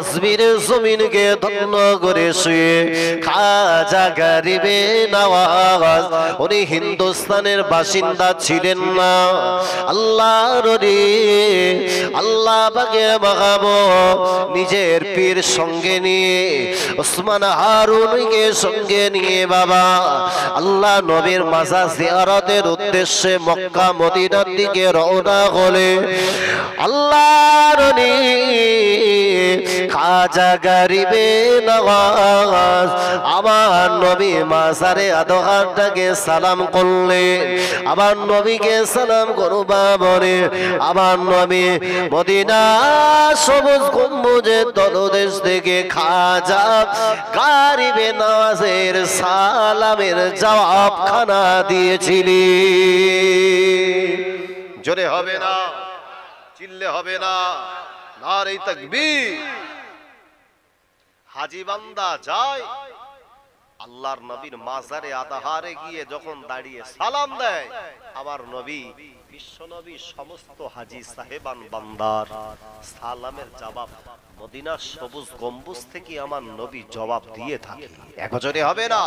আজমিরের জমিনকে ধন্য করে শুয়ে খাজা গরিবে নওয়াজ উনি হিন্দুস্তানের বাসিন্দা ছিলেন না। আল্লাহর ওলি আল্লাহ পাকের মাহবুব নিজের পীর সঙ্গে নিয়ে ওসমান হারুনকে সঙ্গে নিয়ে বাবা আল্লাহ নবীর মাজার জিয়ারতের উদ্দেশ্যে মক্কা মদিনার দিকে রওনা হলে আল্লাহর ওলি খাজা গরিবে নওয়াজ আমার নবী মাজারে আদহারটাকে সালাম করলেন। আমার নবীকে সালাম করবা বলে আমার নবী মদিনা সবুজ গম্বুজের তলদেশ থেকে খাজা গরিবে নওয়াজের সালামের জবাবখানা দিয়েছিলেন। জোরে হবে না, চিল্লে হবে না, নারে তাকবীর। হাজী বান্দা যায় আল্লাহর নবীর মাজারে আদহারে গিয়ে যখন দাঁড়িয়ে সালাম দেয় আমার নবী বিশ্ব নবী সমস্ত হাজী সাহেবান বান্দার সালামের জবাব মদিনার সবুজ গম্বুজ থেকে আমার নবী জবাব দিয়ে থাকে। একজনে হবে না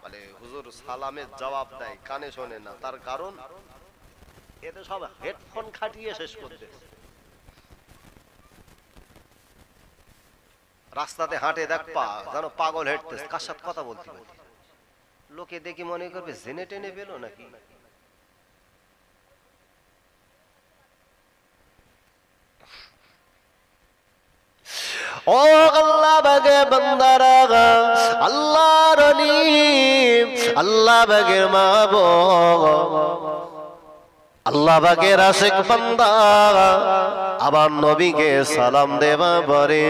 মানে হুজুর সালামের জবাব দেয় কানে শোনে না, তার কারণ এতে সব হেডফোন খাটিয়ে শেষ করতে। রাস্তাতে হাঁটে দেখবা যেন পাগল হেঁটতেছে, কার সাথে কথা বলতে বলতে লোকে দেখি মনে করবে জেনে টেনে পেলো নাকি। ও আল্লাহ বাগে বান্দারা আল্লাহর ওলি আল্লাহ বাগের মাহবুব আল্লাহ বাগের আশিক বান্দা আবার নবীকে সালাম দেবা পরে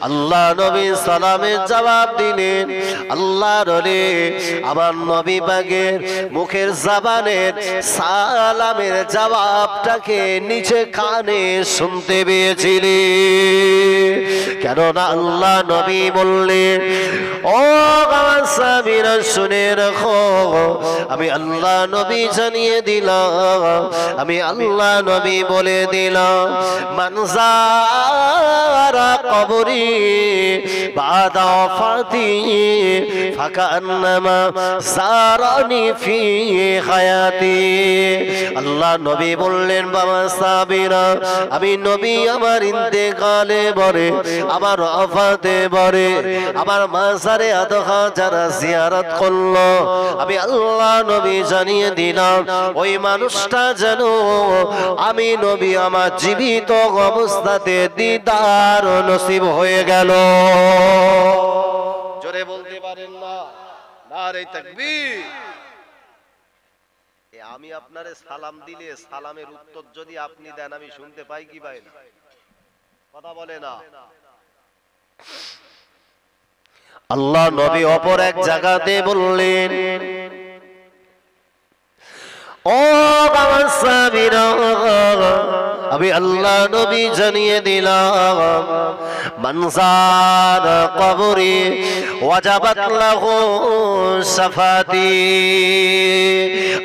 আল্লাহ নবী সালামের জবাব দিলেন। আল্লাহর ওলি আবার নবী বাগের মুখের জবানের সালামের জবাবটাকে নিচে কানে শুনতে পেয়েছিলেন। কেননা আল্লাহ নবী বললেন ও আমার সাহাবীরা শুনে রাখো আমি আল্লাহ নবী জানিয়ে দিলাম, আমি আল্লাহ নবী বলে দিলাম মানজারা কবরি বাদা ফাতি ফাকান্নামা সারানি ফি হায়াতি। আল্লাহ নবী বললেন বাবা সাহাবীরা আমি নবী আমার ইন্তেকালে বরে আমার ওফাতে বরে আমার মাজারে আদহা যারা জিয়ারত করলো আমি আল্লাহ নবী জানিয়ে দিলাম ওই মানুষটা যেন আমি নবী আমার জীবিত অবস্থাতে দিদার নসিব হয়ে গেল। জোরে বলতে পারেন না, নারে তাকবীর। আমি আপনারে সালাম দিলে সালামের উত্তর যদি আপনি দেন আমি শুনতে পাই কি পাই না? কথা বলে না। আল্লাহ নবী অপর এক জায়গাতে বললেন ও আমার সাহাবীরা আমি আল্লাহ নবী জানিয়ে দিলাম মানজার কবরি ওয়াজাবাত লাহু শাফাতি।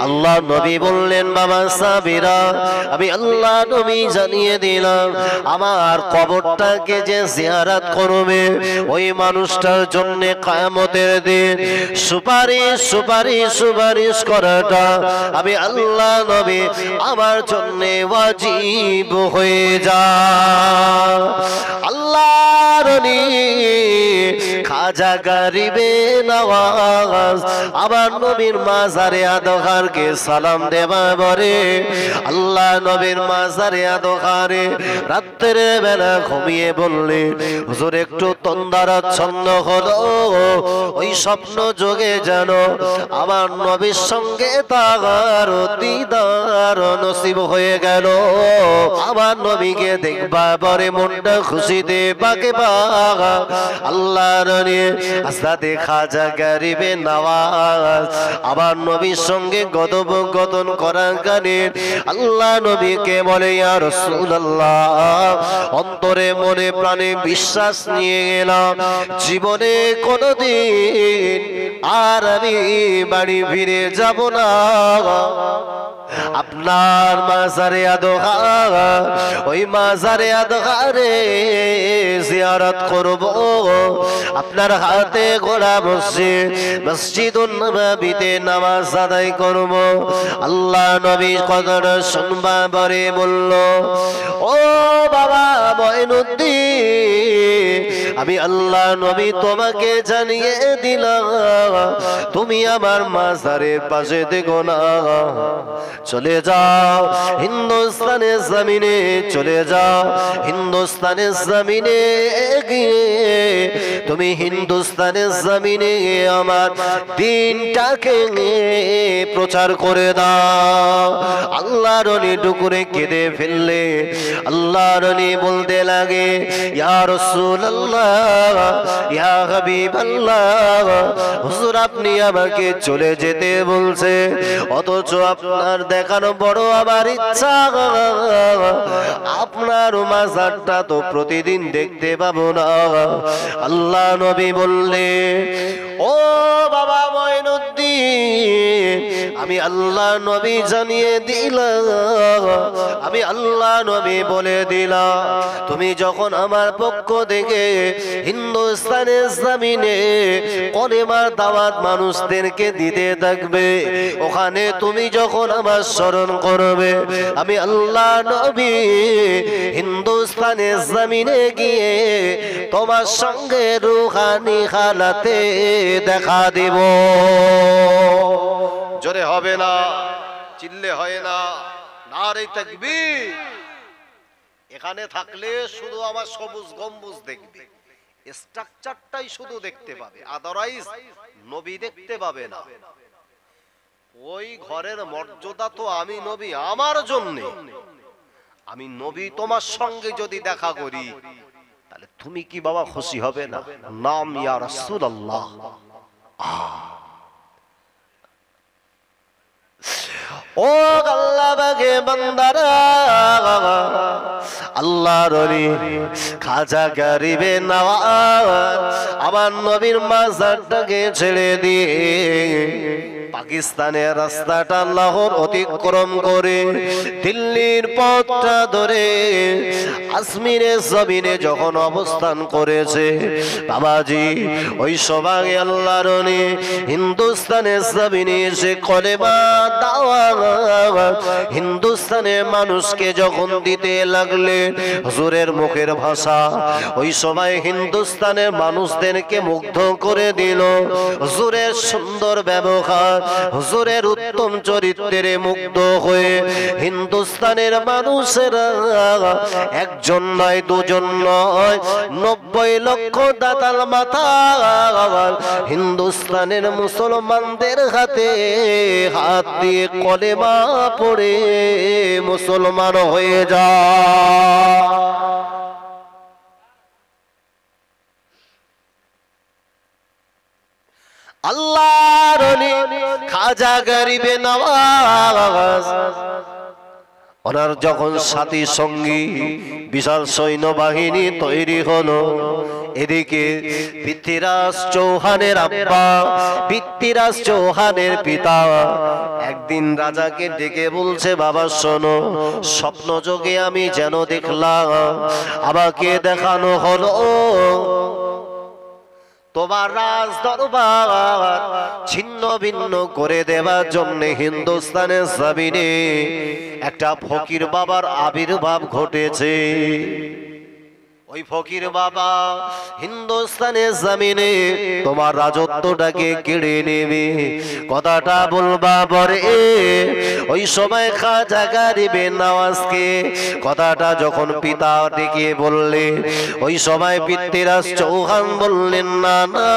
আল্লাহ নবী বললেন বাবা সাহাবীরা আমি আল্লাহ নবী জানিয়ে দিলাম আমার কবরটাকে যে জিয়ারত করবে ওই মানুষটার জন্য কিয়ামতের দিন সুপারিশ সুপারিশ সুপারিশ করাটা আমি আল্লাহ নবী আমার জন্য ওয়াজিব হয়ে যায়। আল্লাহর ওলি খাজা গরিবে নওয়াজ আবার নবীর মাজারে আদহারকে সালাম দেবা বলে আল্লাহ নবীর মাজারে আদহারে রাতের বেলা ঘুমিয়ে বললে হুজুর একটু তন্দ্রাচ্ছন্ন হলো ওই স্বপ্ন যোগে যেন আমার নবীর সঙ্গে তার দিদার নসিব হয়ে গেল। আমার নবীকে দেখবা পরে মনটা খুশিতে বাকে বাগা আল্লাহর ওলি হযরতে খাজা গরিবে নওয়াজ আবার নবীর সঙ্গে কথোপকথন করার কারণে আল্লাহ নবীকে বলে ইয়া রাসূলুল্লাহ অন্তরে মনে প্রাণে বিশ্বাস নিয়ে গেলাম জীবনে কোনোদিন আর আমি বাড়ি ফিরে যাব না। আপনার মাজারে আদহা ওই মাজারে আদহারে জিয়ারত করব, আপনার হাতে গড়া মসজিদ মসজিদুন নববীতে নামাজ আদায় করব। আল্লাহ নবী কথাটা শুনবা পরে বলল, ও বাবা মঈনুদ্দিন, আমি আল্লাহ নবী তোমাকে জানিয়ে দিলাম, তুমি আমার মাজারের পাশে দেখো না, চলে যাও হিন্দুস্তানের জমিনে, চলে যাও হিন্দুস্তানের জমিনে গিয়ে তুমি হিন্দুস্তানের জমিনে আমার দিনটাকে প্রচার করে দাও। আল্লাহর ওলি ডুকুরে কেঁদে ফেললে। আল্লাহর ওলি বলতে লাগে, ইয়া রাসূলুল্লাহ, ইয়া হাবিবাল্লাহ, হুজুর আপনি আমাকে চলে যেতে বলছে, অথচ আপনার দেখানো বড় আমার ইচ্ছা, আপনার মাজারটা তো প্রতিদিন দেখতে পাবো না। আল্লাহ নবী বললে, ও বাবা মঈনুদ্দিন, আমি আল্লাহ নবী জানিয়ে দিলাম, আমি আল্লাহ নবী বলে দিলাম, তুমি যখন আমার পক্ষ থেকে হিন্দুস্তানের জমিনে কলেমার দাওয়াত মানুষদেরকে দিতে থাকবে, ওখানে তুমি যখন আমার স্মরণ করবে, আমি আল্লাহ নবী হিন্দুস্তানের জমিনে গিয়ে তোমার সঙ্গে রুহানি হালাতে দেখা দিব। জোরে হবে না, চিল্লে হয় না, নারে তাকবীর। এখানে থাকলে শুধু আমার সবুজ গম্বুজ দেখবে, স্ট্রাকচারটাই শুধু দেখতে পাবে, আদারওয়াইজ নবী দেখতে পাবে না। ওই ঘরের মর্যাদা তো আমি নবী আমার জন্য, আমি নবী তোমার সঙ্গে যদি দেখা করি তাহলে তুমি কি বাবা খুশি হবে না? নাম ইয়া রাসূলুল্লাহ। ও আল্লাহ বাগে বান্দারা, আল্লাহর ওলি খাজা গরিবে নওয়াজ আমার নবীর মাজারটাকে ছেড়ে দিয়ে পাকিস্তানের রাস্তাটা লাহোর অতিক্রম করে দিল্লির পথটা ধরে কাশ্মীরের জমিনে যখন অবস্থান করেছে, বাবাজি ওই সময় আল্লাহর ওলি হিন্দুস্তানের জমিনে এসে কলেমা দাওয়াত হিন্দুস্তানের মানুষকে যখন দিতে লাগলেন, হুজুরের মুখের ভাষা ওই সময় হিন্দুস্তানের মানুষদেরকে মুগ্ধ করে দিল। হুজুরের সুন্দর ব্যবহার, হুজুরের উত্তম চরিত্রে মুগ্ধ হয়ে হিন্দুস্তানের মানুষেরা একজন নয়, দুজন নয়, 90 লক্ষ দাতাল মাথা হিন্দুস্তানের মুসলমানদের হাতে হাত দিয়ে কলেমা পড়ে মুসলমান হয়ে যায়। আল্লাহর ওলি খাজা গরিবে নওয়াজ ওনার যখন সাথী সঙ্গী বিশাল সৈন্যবাহিনী তৈরি হলো, এদিকে পৃথ্বীরাজ চৌহানের আব্বা, পৃথ্বীরাজ চৌহানের পিতা একদিন রাজাকে ডেকে বলছে, বাবা শোনো, স্বপ্ন যোগে আমি যেন দেখলাম, আমাকে দেখানো হলো তোমার রাজ দরবার ছিন্ন ভিন্ন করে দেওয়ার জন্য হিন্দুস্তানের জমিনে একটা ফকির বাবার আবির্ভাব ঘটেছে। ওই ফকির বাবা হিন্দুস্তানের জমিনে তোমার রাজত্বটাকে কেড়ে নেবে, কথাটা বলবা পরে ওই সময় খাজা গরিবে নওয়াজকে কথাটা যখন পিতা ডেকে বললে, ওই সময় পৃথ্বীরাজ চৌহান বললেন, না না,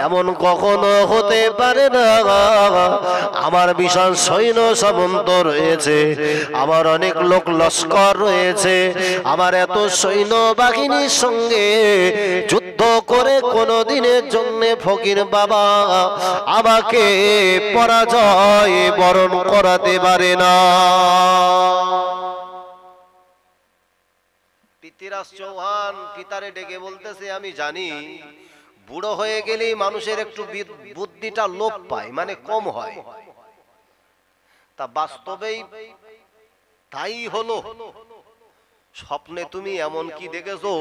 এমন কখনো হতে পারে না, আমার বিশাল সৈন্য সামন্ত রয়েছে, আমার অনেক লোক লস্কর রয়েছে, আমার এত সৈন্য বাহিনীর সঙ্গে যুদ্ধ করে কোনদিনের জন্য ফকির বাবা আমাকে পরাজয় বরণ করাতে পারে না। পৃথ্বীরাজ চৌহান পিতারে ডেকে বলতেছে, আমি জানি বুড়ো হয়ে গেলেই মানুষের একটু বুদ্ধিটা লোপ পায়, মানে কম হয়, তা বাস্তবেই তাই হলো। স্বপ্নে তুমি এমন কি দেখেছো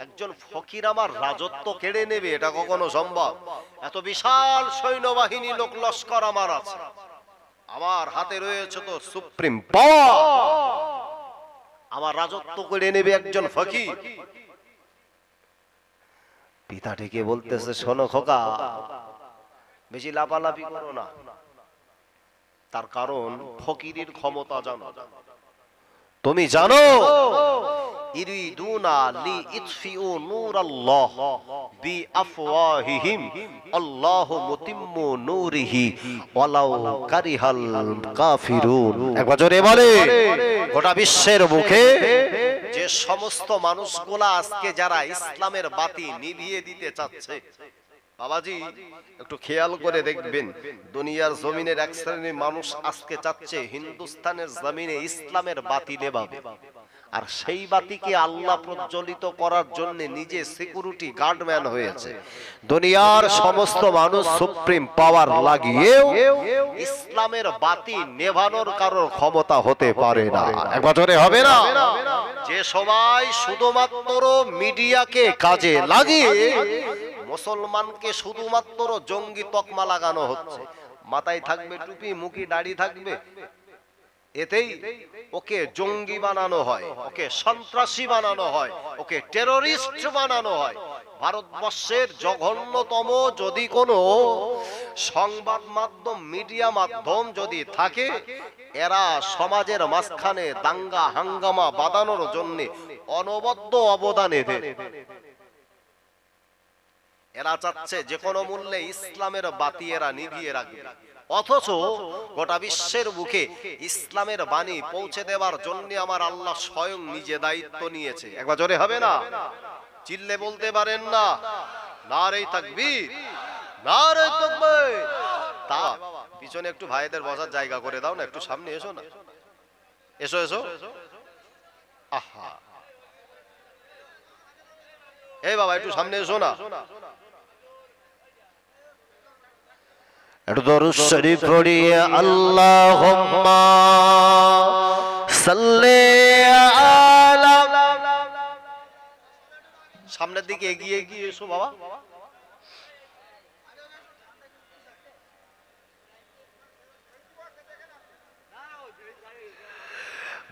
একজন ফকির আমার রাজত্ব কেড়ে নেবে? এটা কখনো সম্ভব? এত বিশাল সৈন্যবাহিনী লোক লস্কর আমার আছে, আমার হাতে রয়েছে তো সুপ্রিম পাওয়ার, আমার রাজত্ব কেড়ে নেবে একজন ফকির। পিতা ডেকে বলতেছে, শোনো খোকা, বেশি লাফালাফি করো না, তার কারণ ফকিরের ক্ষমতা জানো। তুমি জানো ইরিদুনা লিইতফিউ নূরাল্লাহ বিআফওয়াহিহিম আল্লাহু মুতিম্মু নূরিহি ওয়ালাউ কারিহাল কাফিরুন। একবার জোরে বলে। গোটা বিশ্বের মুখে যে সমস্ত মানুষগুলা আজকে যারা ইসলামের বাতি নিভিয়ে দিতে চাচ্ছে, বাবাজি একটু খেয়াল করে দেখবেন, দুনিয়ার জমিনের এক শ্রেণীর মানুষ আজকে চাচ্ছে হিন্দুস্তানের জমিনে ইসলামের বাতি নেভাবে, আর সেই বাতিকে আল্লাহ প্রজ্বলিত করার জন্য নিজে সিকিউরিটি গার্ডম্যান হয়েছে। দুনিয়ার সমস্ত মানুষ সুপ্রিম পাওয়ার লাগিয়েও ইসলামের বাতি নেভানোর কারোর ক্ষমতা হতে পারে না। এক বছরে হবে না। যে সবাই শুধুমাত্র মিডিয়াকে কাজে লাগিয়ে মুসলমানকে শুধুমাত্র জঙ্গি তকমা লাগানো হচ্ছে, মাথায় থাকবে টুপি, মুখে দাড়ি থাকবে, এতেই ওকে জঙ্গি বানানো হয়, ওকে সন্ত্রাসী বানানো হয়, ওকে টেররিস্ট বানানো হয়। ভারতবর্ষের জঘন্যতম যদি কোনো সংবাদ মাধ্যম, মিডিয়া মাধ্যম যদি থাকে, এরা সমাজের মাঝখানে দাঙ্গা হাঙ্গামা বাঁধানোর জন্য অনবদ্য অবদান এদের। এরা চাচ্ছে যে কোনো মূল্যে ইসলামের বাতি এরা নিভিয়ে রাখবে, অথচ গোটা বিশ্বের মুখে ইসলামের বাণী পৌঁছে দেওয়ার জন্য আমার আল্লাহ স্বয়ং নিজে দায়িত্ব নিয়েছে। একবার জোরে হবে না? চিল্লে বলতে পারেন না নারে তাকবীর, নারে তাকবীর। তা পিছনে একটু ভাইদের বসার জায়গা করে দাও না, একটু সামনে এসো না, এসো এসো। আহা, এই বাবা একটু সামনে এসো না। একটু দরুদ শরীফ পড়িয়ে আল্লাহুম্মা সাল্লি আলা। সামনের দিকে এগিয়ে এগিয়ে এসো বাবা।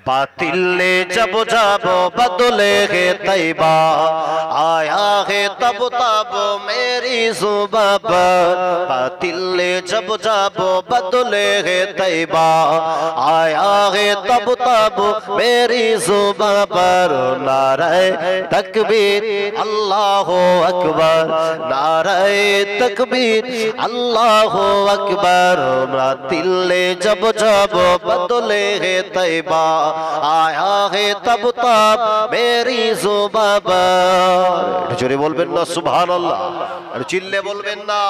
बातिल ने जब जब बदले है तैबा, आया है तब तब मेरी जुबां पर। बातिल ने जब जब बदले है तैबा, आया है तब तब मेरी जुबां पर। नारे तकबीर अल्लाह अकबर, नारे तकबीर अल्लाह अकबर। बातिल ने जब जब बदले है तैबा, आया है तब तब मेरी जुबां पर। जोरे बोलबेन ना सुबहानाल्लाह, और चिल्ले बोलबेन ना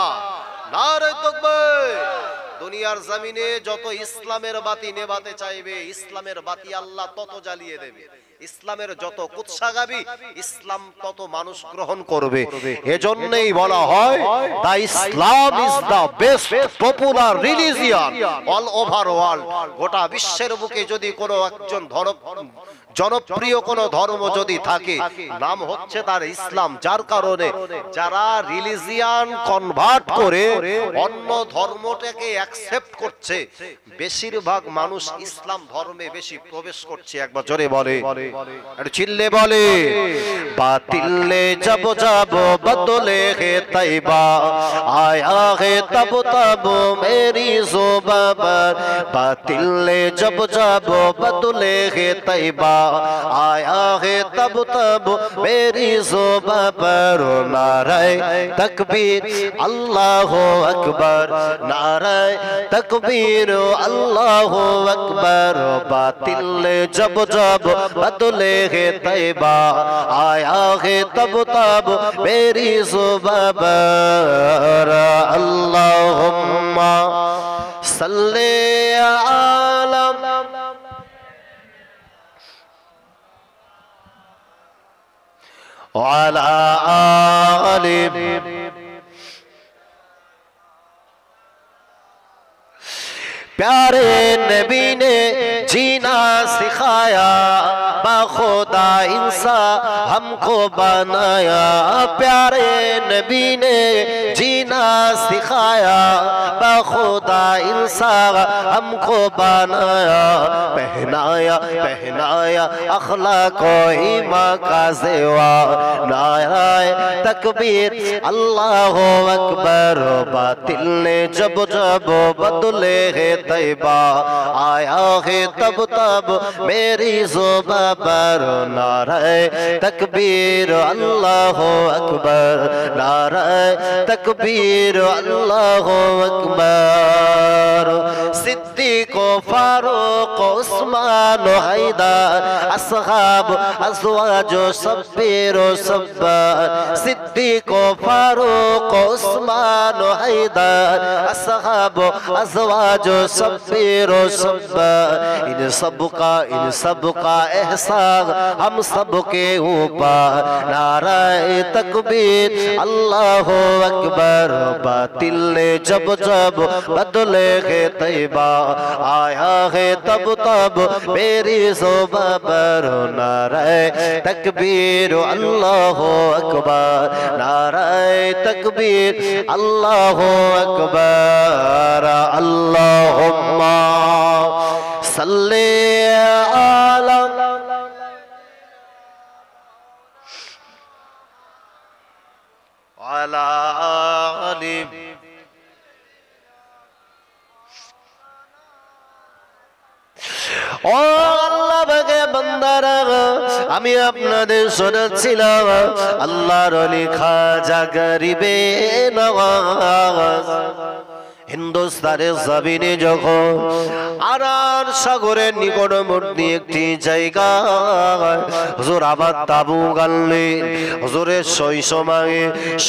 नारे ताकबीर। দুনিয়ার জমিনে যত ইসলামের বাতি নেভাতে চাইবে, ইসলামের বাতি আল্লাহ তত জ্বালিয়ে দেবে। ইসলামের যত কুৎসাগাবি, ইসলাম তত মানুষ গ্রহণ করবে। এজন্যই বলা হয় the Islam is the best popular religion all over world. গোটা বিশ্বের বুকে যদি কোনো একজন জনপ্রিয় কোন ধর্ম যদি থাকে, নাম হচ্ছে তার ইসলাম। যার কারণে যারা রিলিজিয়ান কনভার্ট করে অন্য ধর্মটাকে অ্যাকসেপ্ট করছে, বেশিরভাগ মানুষ ইসলাম ধর্মে বেশি প্রবেশ করছে। একবার জোরে বলে, একটু চিল্লে বলে। বাতিল নে জব জব বদলে হে তৈবা, আয়া হে তব তব মেরি जुबां पर। बातिल ने जब जब बदले হে তৈবা, आया है तब तब मेरी जुबां पर। नारे तकबीर अल्लाह अकबर, नारे तकबीर अल्लाह अकबर। बातिल ने जब जब बदले है तैबा, आया है तब तब मेरी जुबां पर। अल्लाहुम्मा सल्ले अला वाला आले। प्यारे नबी ने जीना सिखाया, बाखुदा इंसान हमको बनाया, प्यारे नबी ने जीना सिखाया, खुदा इंसान हमको बनाया, पहनाया पहनाया अखलाक ईमान का ज़ेवा। नाराए तकबीर अल्लाहु अकबर, बातिल ने जब जब बदले है तैबा, आया है तब तब मेरी ज़ुबान पर नाराए तकबीर अल्लाहु अकबर, नाराए तकबीर अल्लाहु अकबर। सिद्दीक़ फारूक उस्मान हैदर असहाब अज़वाज शब्बीर सब्बार, सिद्दीक़ फारूक उस्मान हैदर असहाब अज़वाज शब्बीर सब्बार। इन सब का एहसान हम सब के ऊपर। नाराए तकबीर अल्लाहु अकबर, बातिल ने जब जब बदले है तैबा, आया है तब तब मेरी ज़ुबान पर नाराए तकबीर अल्लाहु अकबर, नाराए तकबीर अल्लाहु अकबर। अल्लाहुम्मा सल्ले अला अला आलि। ও আল্লাহ বাগে বান্দারা, আমি আপনাদের শোনাচ্ছিলাম আল্লাহর ওলি খাজা গরিবে নওয়াজ হিন্দুস্তানের জমিনে যখন আরার সাগরের নিকটবর্তী একটি জায়গা হুজুর আবার তাবু গাড়লেন। হুজুরের সেই সময়ে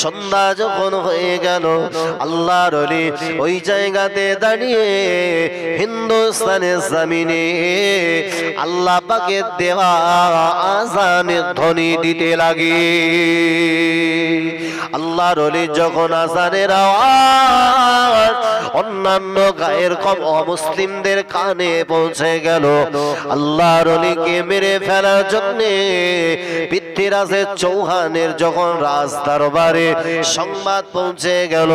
সন্ধ্যা যখন হয়ে গেল, আল্লাহর ওলি ওই জায়গাতে দাঁড়িয়ে হিন্দুস্তানের জমিনে আল্লাহ পাকের দেওয়া আযানের ধ্বনি দিতে লাগে। আল্লাহর ওলি যখন আযানের আওয়াজ অন্যান্য গায়ের কম অমুসলিমদের কানে পৌঁছে গেল, আল্লাহর ওলিকে মেরে ফেলার জন্য পৃথ্বীরাজের চৌহানের যখন রাজ দরবারে সংবাদ পৌঁছে গেল,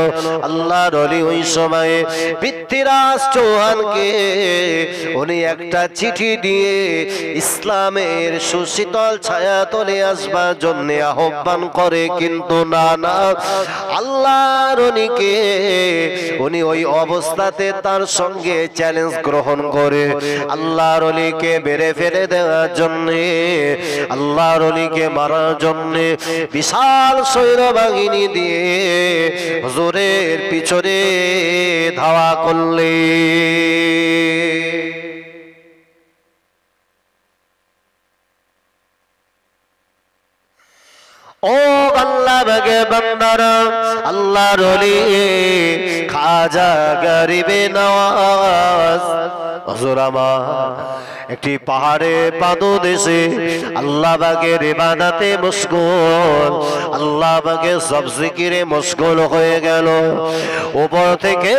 আল্লাহর ওলি ওই সময়ে পৃথ্বীরাজ চৌহানকে উনি একটা চিঠি দিয়ে ইসলামের সুশীতল ছায়া তলে আসবার জন্য আহ্বান করে। কিন্তু না না, আল্লাহর ওলিকে উনি ওই অবস্থাতে তার সঙ্গে চ্যালেঞ্জ গ্রহণ করে আল্লাহর ওলিকে মেরে ফেলে দেওয়ার জন্য, আল্লাহর ওলিকে মারার জন্য বিশাল সৈন্যবাহিনী দিয়ে হুজুরের পিছনে ধাওয়া করলে। ও আল্লাহ বাগে বান্দারা, আল্লাহর ওলি খাজা গরিবে নওয়াজ হুজুর আমার একটি পাহাড়ে পাদদেশে আল্লাহ বাগের ইবাদতে মশগুল, আল্লাহ বাগের সব জিকিরে মশগুল হয়ে গেল। উপর থেকে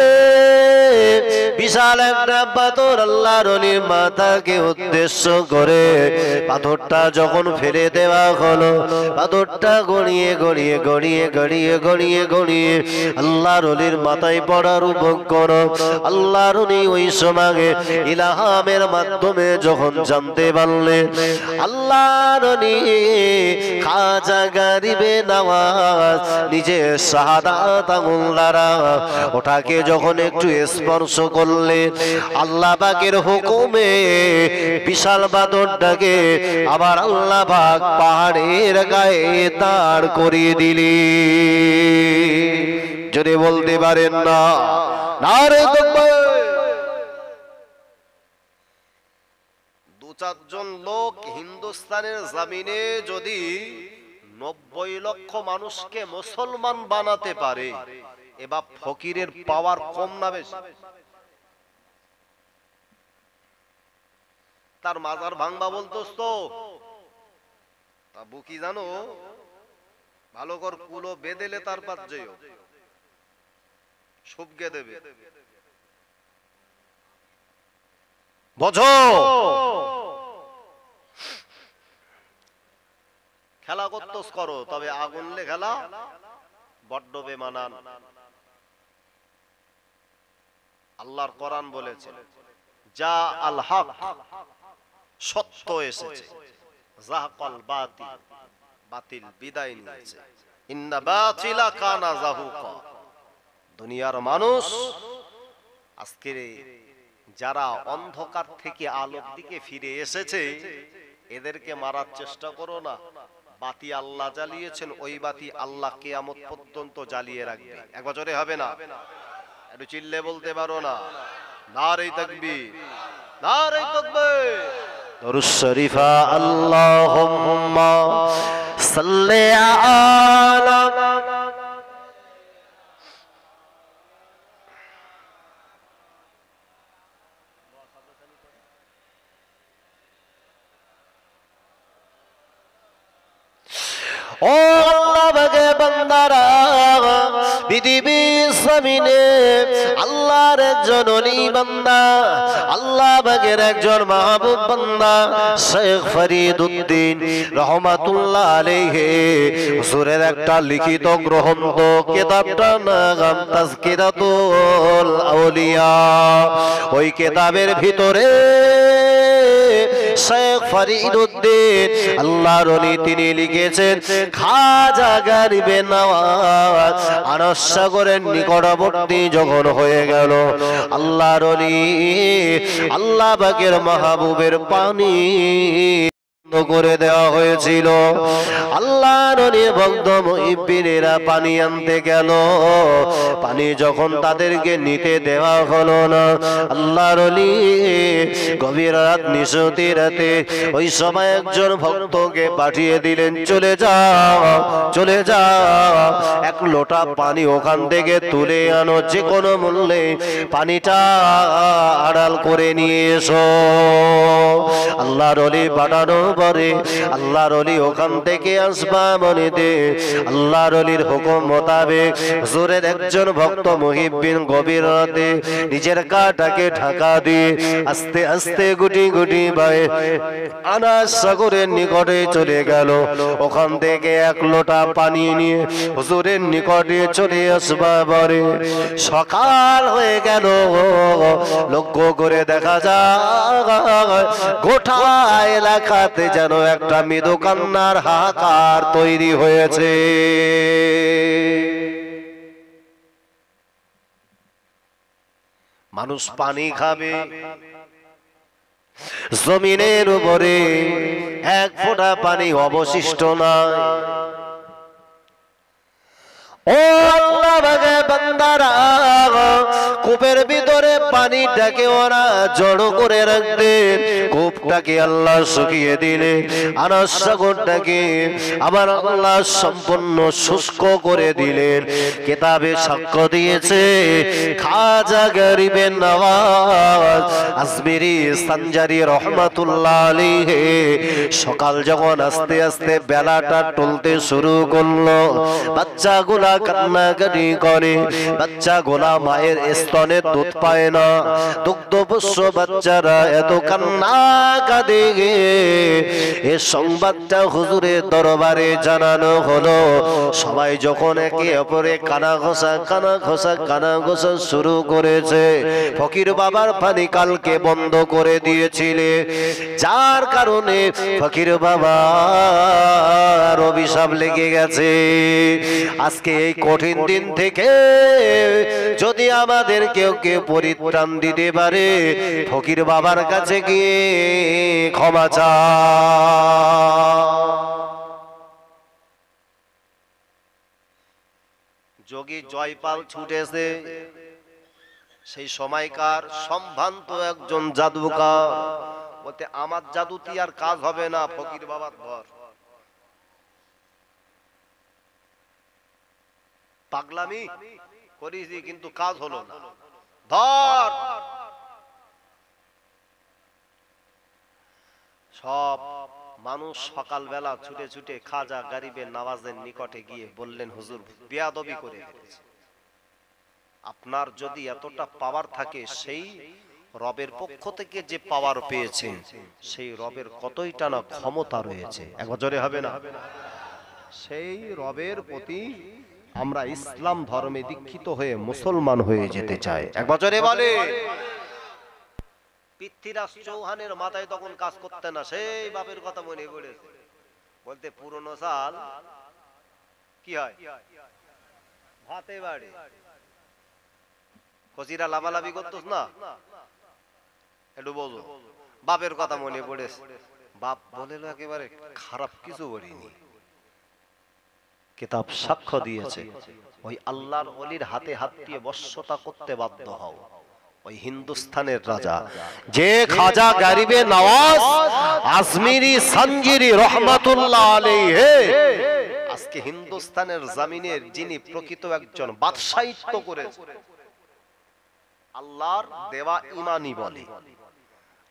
বিশাল একটা পাথর আল্লাহর ওলির মাথাকে উদ্দেশ্য করে পাথরটা যখন ফেলে দেওয়া হলো, পাথরটা গড়িয়ে গড়িয়ে গড়িয়ে গড়িয়ে গড়িয়ে গড়িয়ে আল্লাহর ওলির মাথায় পড়ার উপক্রম। আল্লাহর ওলি ওই সময়ে ইলহামের মাধ্যমে যখন জানতে পারলেন আল্লাহর ওলি খাজা গরিবে নওয়াজ নিজের শাহাদাত আঙ্গুল দ্বারা ওটাকে যখন একটু স্পর্শ করলেন, আল্লাহ পাকের হুকুমে বিশাল পাথরটাকে আবার আল্লাহ পাক পাহাড়ের গায়ে দাঁড় করিয়ে দিলেন। যদি বলতে পারেন না নারে তাকবীর। দু চারজন লোক হিন্দুস্তানের জমিনে যদি 90 লক্ষ মানুষকে মুসলমান বানাতে পারে, এবার ফকিরের পাওয়ার কম না বেশি? তার মাজার ভাঙবা বলতোস তো তা বুকি জানো ভালো কর কুলো বেদেলে তার পাত যেও শুবগে দেবে। বোঝো খেলা করতেছ করো, তবে আগুন লে খেলা বড্ড বেমানান। আল্লাহর কোরআন বলেছে যা আল হক, সত্য এসেছে, যাহাকাল বাতিল, বাতিল বিদায় নিয়েছে, ইন্না বাতিলা কানা যাহুকা। দুনিয়ার মানুষ আজকে যারা অন্ধকার থেকে আলোর দিকে ফিরে এসেছে, এদেরকে মারার চেষ্টা করো না। বাতি আল্লাহ জ্বালিয়েছেন, ওই বাতি আল্লাহ কিয়ামত পর্যন্ত জ্বালিয়ে রাখবে। এক বছরে হবে না, একটু চিল্লে বলতে পারো না? নারে তাকবীর, নারে তাকবীর। দরুদ শরীফা আল্লাহুম্মা সাল্লি আলা। ও আল্লাহ বাগে বান্দারা, পৃথিবীর জমিনে আল্লাহর একজন ওলি বান্দা, আল্লাহ বাগের একজন মাহবুব বান্দা শেখ ফরিদউদ্দিন রহমাতুল্লাহ আলাইহি হুজুরের একটা লিখিত গ্রন্থ, কিতাবটার নাম তাজকিরাতুল আউলিয়া। ওই কিতাবের ভিতরে শেখ ফরিদউদ্দিন আল্লাহর ওলি তিনি লিখেছেন, খাজা গরিবে নওয়াজ আরশ সাগরের নিকটবর্তী যখন হয়ে গেল, আল্লাহর ওলি আল্লাহ পাকের মাহবুবের পানি করে দেওয়া হয়েছিল। আল্লাহর ওলি ভক্ত মুহিব্বিনেরা পানি আনতে গেল, পানি যখন তাদেরকে নিতে দেওয়া হলো না, আল্লাহর ওলি গভীর রাত নিশতি রাতে ওই সময় একজন ভক্তকে পাঠিয়ে দিলেন, চলে যাও, চলে যাও, এক লোটা পানি ওখান থেকে তুলে আনো, যে কোনো মূল্যে পানিটা আড়াল করে নিয়ে এসো। আল্লাহর ওলি পাঠানো পরে আল্লাহর ওলি ওখান থেকে আসবা মনিতে আল্লাহর ওলির হুকুম মোতাবেক হুজুরের একজন ভক্ত মুহিব্বিন গভীর রাতে নিজের গাটাকে ঢাকা দিয়ে আস্তে আস্তে গুটি গুটি বায়ে আনাস সাগরের নিকটে চলে গেল। ওখান থেকে এক লোটা পানি নিয়ে হুজুরের নিকটে চলে আসবা পরে সকাল হয়ে গেল। লক্ষ্য করে দেখা যায় গোটা এলাকাতে যেন একটা মৃদু কান্নার হাহাকার তৈরি হয়েছে। মানুষ পানি খাবে, জমিনের উপরে এক ফোঁটা পানি অবশিষ্ট নাই। ও আল্লাহ বাগে বান্দারা, কূপের ভিতরে পানিটাকে ওরা জড়ো করে রাখতেন, কূপটাকে আল্লাহ শুকিয়ে দিলে আনাস সাগরটাকে আবার আল্লাহ সম্পূর্ণ শুষ্ক করে দিলেন। কিতাবে সাক্ষ্য দিয়েছে খাজা গরিবে নওয়াজ আজমিরি সানজারি রহমাতুল্লাহ আলাইহি সকাল যখন আস্তে আস্তে বেলাটা টলতে শুরু করলো, বাচ্চাগুলা কান্নাকাটি করে, বাচ্চাগুলা মায়ের স্তনে দুধ পায় না, দুগ্ধপোষ্য বাচ্চারা এত কান্না কাঁদে। এ সংবাদটা হুজুরের দরবারে জানানো হলো। সবাই যখন একে অপরে কানা ঘষা শুরু করেছে, ফকির বাবার পানি কালকে বন্ধ করে দিয়েছিলে, যার কারণে ফকির বাবার অভিশাপ লেগে গেছে। আজকে এই কঠিন দিন থেকে যদি আমাদের কেউ কেউ পরিত্রাণ দিতে পারে, ফকির বাবার কাছে গিয়ে ক্ষমা চা। যোগী জয়পাল ছুটেছে, সেই সময়কার সম্ভ্রান্ত একজন জাদুকার, বলতে আমার জাদুতি আর কাজ হবে না, ফকির বাবার ঘর। পাগলামি করেছি কিন্তু কাজ হলো না, ধর। সব মানুষ সকালবেলা ছুটে ছুটে খাজা গরিবে নওয়াজের নিকটে গিয়ে বললেন, হুজুর বেয়াদবি করে ফেলেছে। আপনার যদি এতটা পাওয়ার থাকে, সেই রবের পক্ষ থেকে যে পাওয়ার পেয়েছেন, সেই রবের কতইটা না ক্ষমতা রয়েছে। এক বছরে হবে না? সেই রবের প্রতি আমরা ইসলাম ধর্মে দীক্ষিত হয়ে মুসলমান হয়ে যেতে চাই। এক বছরে বলে পৃথ্বীরাজ চৌহানের মাথায় তখন কাজ করতে না, সেই বাপের কথা মনে পড়েছে, বলতে পুরনো চাল কি হয় ভাতে বাড়ে, কচিরা লাভালাভি করতো না, একটু বোঝো। বাপের কথা মনে পড়েছে, বাপ বলে একেবারে খারাপ কিছু বলিনি, কিতাব সাক্ষ্য দিয়েছে ওই আল্লাহর ওলির হাতে হাত দিয়ে বশ্যতা করতে বাধ্য হও। ওই হিন্দুস্তানের রাজা যে খাজা গরিবে নওয়াজ আজমিরি সঞ্জিরি রহমাতুল্লাহ আলাইহি, আজকে হিন্দুস্তানের জমিনের যিনি প্রকৃত একজন বাদশাহিত্ব করেছে, আল্লাহর দেওয়া ইমানি বলে,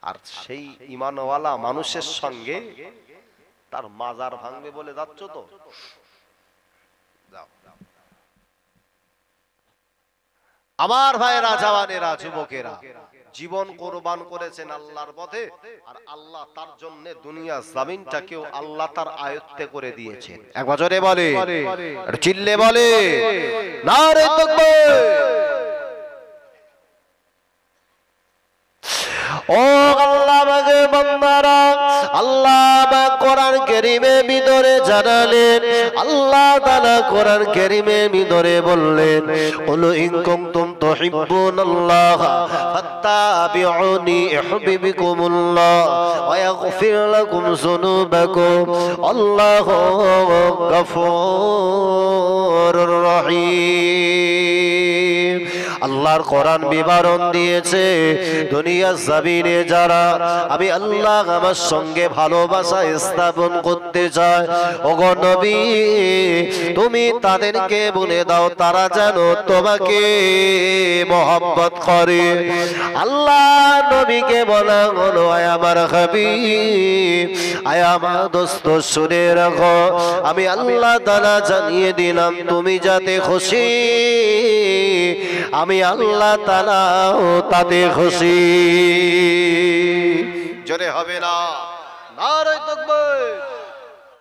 আর সেই ইমানওয়ালা মানুষের সঙ্গে তার মাজার ভাঙবে বলে যাচ্ছ তো আমার ভাইয়েরা, জওয়ানেরা, যুবকেরা, জীবন কোরবান করেছেন আল্লাহর পথে, আর আল্লাহ তার জন্য দুনিয়া জমিনটাকেও আল্লাহ তার আয়ত্তে করে দিয়েছেন। এক বছরে বলে, চিল্লে বলে নারে তাকবীর। ও আল্লাহ পাকের বান্দারা, আল্লাহ পাক কোরআন কারীমের ভিতরে জানালেন, আল্লাহ তাআলা কোরআন কারীমের ভিতরে বললেন, কুল ইন কুনতুম তুহিব্বুনাল্লাহ ফাত্তাবিউনি ইউহিব্বুকুমুল্লাহ ওয়া ইয়াগফির লাকুম যুনুবাকুম আল্লাহু গফুরুর রহিম। আল্লাহর কোরআন বিবরণ দিয়েছে, দুনিয়া জমিনে যারা আমি আল্লাহ আমার সঙ্গে ভালোবাসা স্থাপন করতে চায়, ওগো নবী তুমি তাদেরকে বলে দাও তারা যেন তোমাকে মহব্বত করে। আল্লাহ নবীকে বলা হলো, আয় আমার হাবিব, আয় আমার দোস্ত শুনে রাখো, আমি আল্লাহ তাআলা জানিয়ে দিলাম তুমি যাতে খুশি, আমি আল্লাহ তাআলা তাতে খুশি। জোরে হবে না নারে তাকবীর।